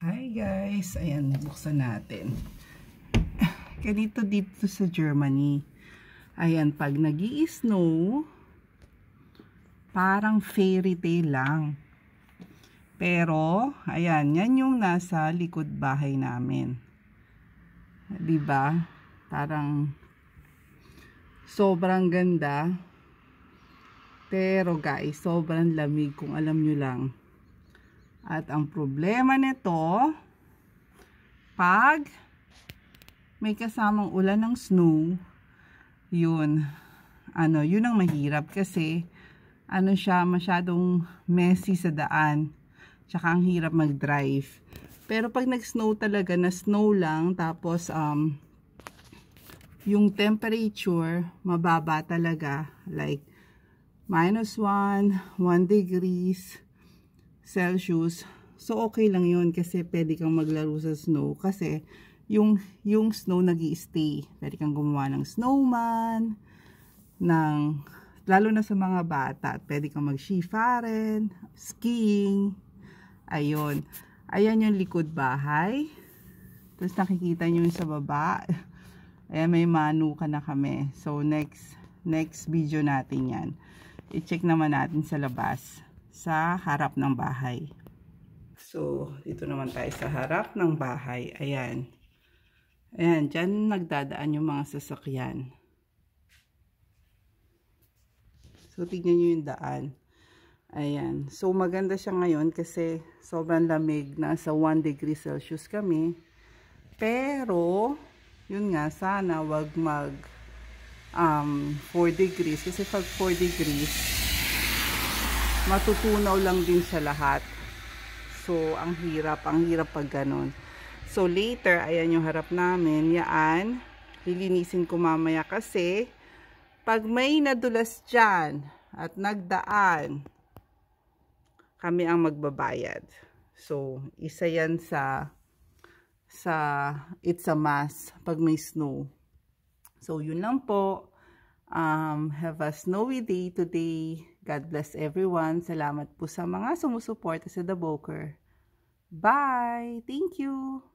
Hi guys, ayan, buksan natin. Ganito dito sa Germany. Ayan, pag nag-i-snow, parang fairy tale lang. Pero, ayan, yan yung nasa likod bahay namin. Diba? Parang sobrang ganda. Pero guys, sobrang lamig kung alam nyo lang. At ang problema nito, pag may kasamang ulan ng snow, yun ang mahirap kasi siya masyadong messy sa daan. Tsaka ang hirap mag-drive. Pero pag nag-snow talaga, na snow lang, tapos yung temperature mababa talaga, like -1 degrees Celsius. So okay lang yun kasi pwede kang maglaro sa snow kasi yung snow nag-i-stay. Pwede kang gumawa ng snowman, lalo na sa mga bata. Pwede kang mag-skifahren, skiing. Ayun. Ayan yung likod bahay. Tapos nakikita nyo yung sa baba. Ayan, may manuka na kami. So next video natin yan. I-check naman natin sa labas, sa harap ng bahay. So, dito naman tayo sa harap ng bahay. Ayan. Ayan, dyan nagdadaan yung mga sasakyan. So, tignan nyo yung daan. Ayan. So, maganda siya ngayon kasi sobrang lamig. Nasa 1 degree Celsius kami. Pero, yun nga, sana wag mag 4 degrees. Kasi pag 4 degrees, matutunaw lang din sa lahat. So, ang hirap pag ganun. So, later, ayan yung harap namin. Yan, lilinisin ko mamaya kasi pag may nadulas dyan at nagdaan, kami ang magbabayad. So, isa yan sa it's a must pag may snow. So, yun lang po. Have a snowy day today. God bless everyone. Salamat po sa mga sumusuporta sa The Boker. Bye! Thank you!